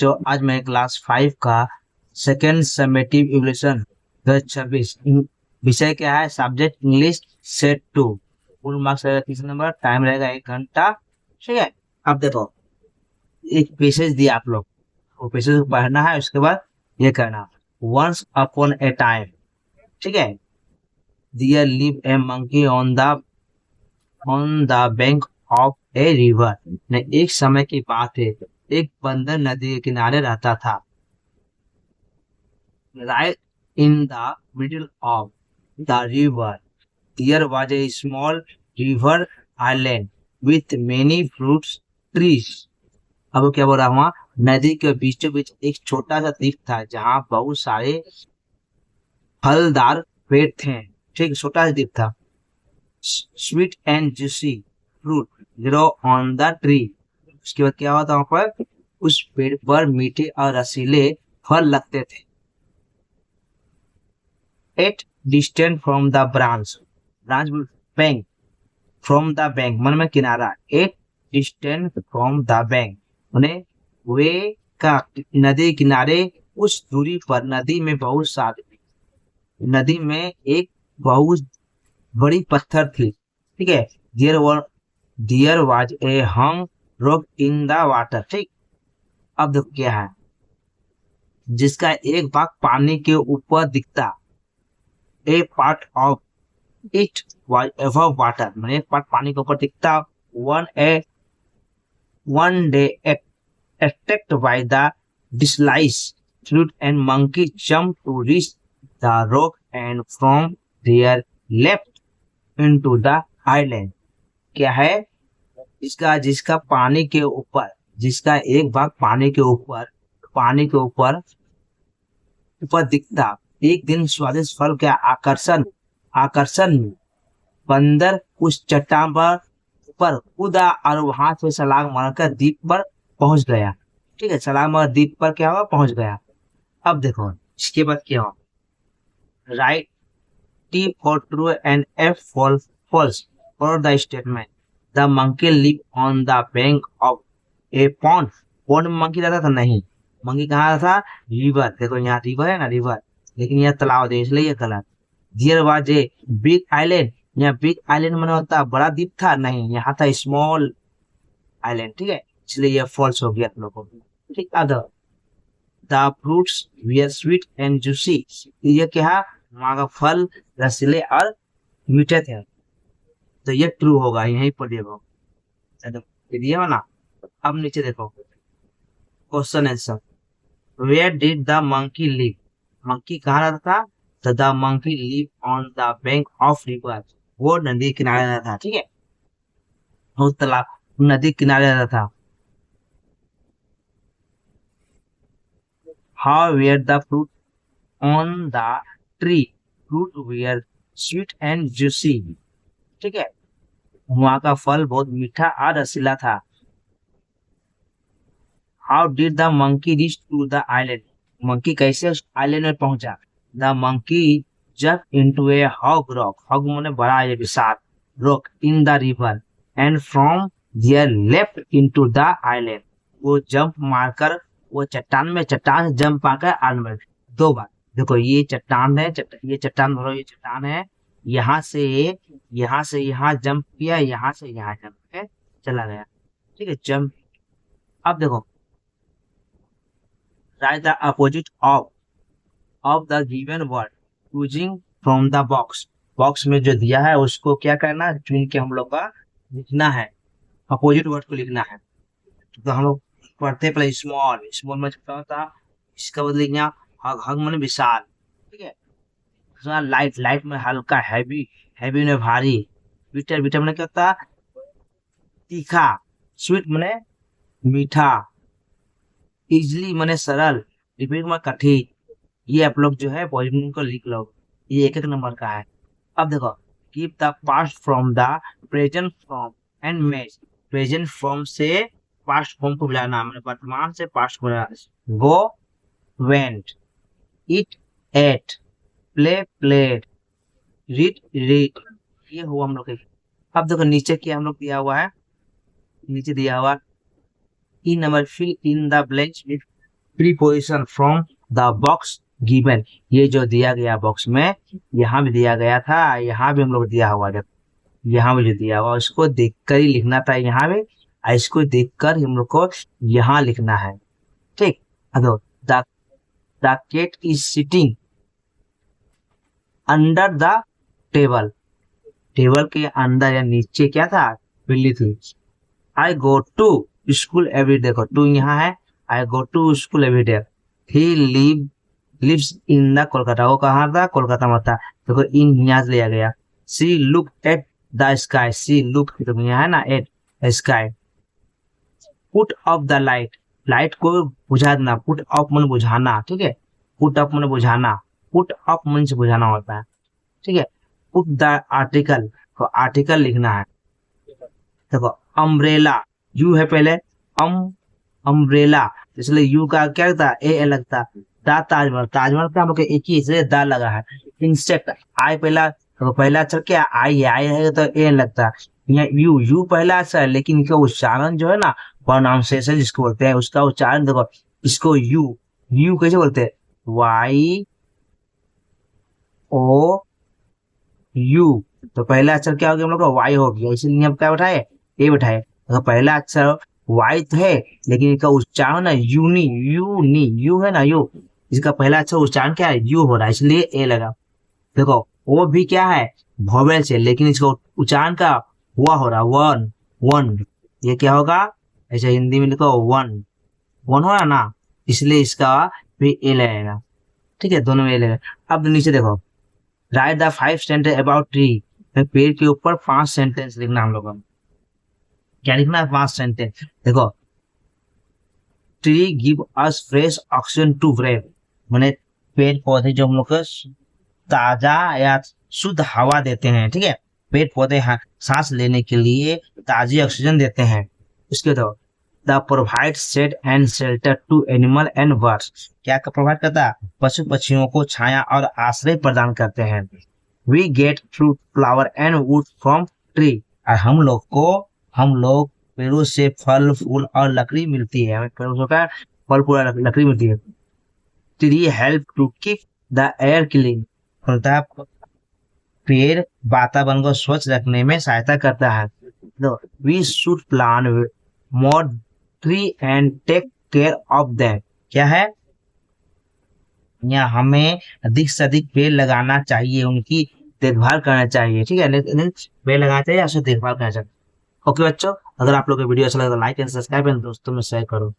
बच्चों, आज मैं क्लास 5 का सेकेंड समेटिव इवोल्यूशन 2026 विषय क्या है? Subject English set 2। Full marks रहेगा 30 नंबर, टाइम रहेगा 1 घंटा। ठीक है। अब देखो, एक पैसेज दिया आप लोग, वो पैसेज को पढ़ना है, उसके बाद ये करना। वंस अपॉन ए टाइम, ठीक है, there live a monkey on the bank of a river. ने एक समय की बात है, एक बंदर नदी के किनारे रहता था। Right in the middle of the river there was a small river island with many fruits trees. अब क्या बोल रहा हूँ, नदी के बीचों बीच एक छोटा सा द्वीप था जहाँ बहुत सारे फलदार पेड़ थे। ठीक, छोटा सा द्वीप था। Sweet and juicy fruit grow on the tree. उसके बाद क्या होता वहां पर, उस पेड़ पर मीठे और रसीले फल लगते थे। At distant from the branch branch bank from the bank मन में किनारा। At distant from the bank उन्हें वे का नदी किनारे उस दूरी पर नदी में एक बहुत बड़ी पत्थर थी। ठीक है। There was a hung rock in the water. ठीक। अब देखो क्या है, जिसका एक भाग पानी के ऊपर दिखता। A part of it was above water, मैंने एक पार्ट पानी के ऊपर दिखता। One day attacked by the dislice fruit and monkey jumped to reach the rock and from there leapt into the island। क्या है, जिसका पानी के ऊपर, जिसका एक भाग पानी के ऊपर दिखता। एक दिन स्वादिष्ट फल के आकर्षण में बंदर उस चट्टान पर कूदा और वहां से छलांग मारकर द्वीप पर पहुंच गया। ठीक है, छलांग मार द्वीप पर क्या हुआ, पहुंच गया। अब देखो इसके बाद क्या हुआ। Write T for true and F for false for the statement. The monkey live on the bank of a pond. Pond में मंकी रहता था? नहीं, मंकी कहाँ था? रिवर। देखो यहाँ रिवर है ना, रिवर, लेकिन यहाँ तालाब है, इसलिए ये गलत। There was a big island. यहाँ बिग आइलैंड मैंने होता बड़ा द्वीप था? नहीं, यहाँ था स्मॉल आइलैंड। ठीक है, इसलिए ये फॉल्स हो गया आप लोगों को। ठीक। Other the fruits we are sweet and juicy. ये क्या, वहाँ का फल रसीले और मीठे थे, तो ये ट्रू होगा, यहीं पर देखो दिया हो ना। अब नीचे देखो question answer. Where did the monkey live. Monkey कहाँ रहता था? तो the monkey live on the bank of river. वो नदी किनारे रहता था। ठीक है, वो तालाब नदी किनारे रहता था। How were the fruit on the tree. Fruit were sweet and juicy. ठीक है, वहां का फल बहुत मीठा और रसीला था। How did the monkey reach to the island. Monkey कैसे उस आइलैंड में पहुंचा? The monkey jump into a huge rock. Huge माने बड़ा, ये विशाल rock in the river and from there leapt into the island. वो जंप मारकर वो चट्टान से जंप मारकर आइलैंड में। दो बार देखो, ये चट्टान है, ये चट्टान भरो, ये चट्टान है। यहाँ से यहाँ जंप किया, यहाँ से यहाँ जंप के चला गया। ठीक है, जंप। अब देखो, right the opposite of the given word choosing from the box. Box में जो दिया है उसको क्या करना है, चुन के हम लोग का लिखना है, अपोजिट वर्ड को लिखना है। तो हम लोग पढ़ते पहले स्मॉल में क्या होता, इसका बदले यहाँ हग। हग मैंने विशाल। ठीक है, लाइट में हल्का, हैवी में भारी। बिटर मैंने क्या होता, तीखा। स्वीट मैंने मीठा। इजली मैंने सरल। रिपीट में कठिन। ये आप लोग जो है पॉजिटिव को लिख लो, ये एक नंबर का है। अब देखो, keep the past from the present form and match. Present form से पास्ट फॉर्म को मिलाना, मैंने वर्तमान से पास्ट को मिलाना। Go went, it at, play played, read read. ये हुआ हम लोग के। अब देखो नीचे क्या हम लोग दिया हुआ है, नीचे दिया हुआ इन number fill in the blanks with preposition from the box given, ये जो दिया गया बॉक्स में, यहाँ भी दिया गया था, यहाँ भी हम लोग दिया हुआ है, यहाँ भी जो दिया हुआ उसको देखकर ही लिखना था यहाँ पे, इसको देखकर हम लोग को यहाँ लिखना है। ठीक, अदो the cat is sitting under the table, table के अंदर या नीचे क्या था, बिल्ली थी। I go to school every day, देखो टू यहाँ है, I go to school every day. He lives in the Kolkata, वो कहाँ था, कोलकाता में था, देखो इन यहाँ से लिया गया। See look at the sky, see look तो यहाँ है ना at sky. Put off the light, light को बुझा देना, पुट ऑफ मन बुझाना, ठीक है, पुट ऑफ मन बुझाना, पुट ऑफ मन से बुझाना होता है, ठीक है। पुट द आर्टिकल, तो आर्टिकल लिखना है, देखो अम्ब्रेला, यू है पहले, अम्ब्रेला, इसलिए यू का क्या लगता है, ए लगता। द ताजमहल, ताजमहल का हम लोग एक ही इसलिए द लगा है। इंसेक्ट, आई पहला, तो पहला अक्षर क्या आई है, आई है तो ए लगता है। यहाँ यू पहला अक्षर है, लेकिन इसका उच्चारण जो है ना, प्रोनाउंसिएशन जिसको बोलते हैं, उसका उच्चारण देखो, इसको यू कैसे बोलते हैं, वाई ओ यू, तो पहला अक्षर क्या हो गया हम लोग का, वाई हो गया, इसीलिए हम क्या बैठाए, ए बैठाए। तो पहला अक्षर वाई तो है, लेकिन इसका उच्चारण है यू है ना, यू, इसका पहला अक्षर उच्चारण क्या है, यू हो रहा है, इसलिए ए लगा। देखो वो भी क्या है, वोवेल से, लेकिन इसका उच्चारण का हुआ हो रहा, वन, ये क्या होगा, ऐसे हिंदी में लिखो वन हो रहा ना, इसलिए इसका भी ए लगेगा, ठीक है, दोनों में ए लगेगा। अब नीचे देखो, right the 5 sentence about tree, पेड़ के ऊपर 5 सेंटेंस लिखना हम लोग को। क्या लिखना है, 5 सेंटेंस। देखो, tree give us fresh oxygen to breathe, माने पेड़ पौधे जो हम लोग को ताजा या शुद्ध हवा देते हैं, ठीक है, पेड़ पौधे सांस लेने के लिए ताजी ऑक्सीजन देते हैं। उसके दो, the provide shade and shelter to animal and birds, क्या प्रोवाइड करता है, पशु पक्षियों को छाया और आश्रय प्रदान करते हैं। We get fruit flower and wood from tree, और हम लोग पेड़ों से फल फूल और लकड़ी मिलती है, हमें पेड़ों का फल फूल और लकड़ी मिलती है। Tree help to keep the air clean, पेड़ वातावरण को स्वच्छ रखने में सहायता करता है। We should plant more tree and take care of them, क्या है, या हमें अधिक से अधिक पेड़ लगाना चाहिए, उनकी देखभाल करना चाहिए, ठीक है, पेड़ लगाना चाहिए, उससे देखभाल करना चाहिए। ओके बच्चों, अगर आप लोग को वीडियो अच्छा लगा तो लाइक एंड सब्सक्राइब एंड दोस्तों में शेयर करो।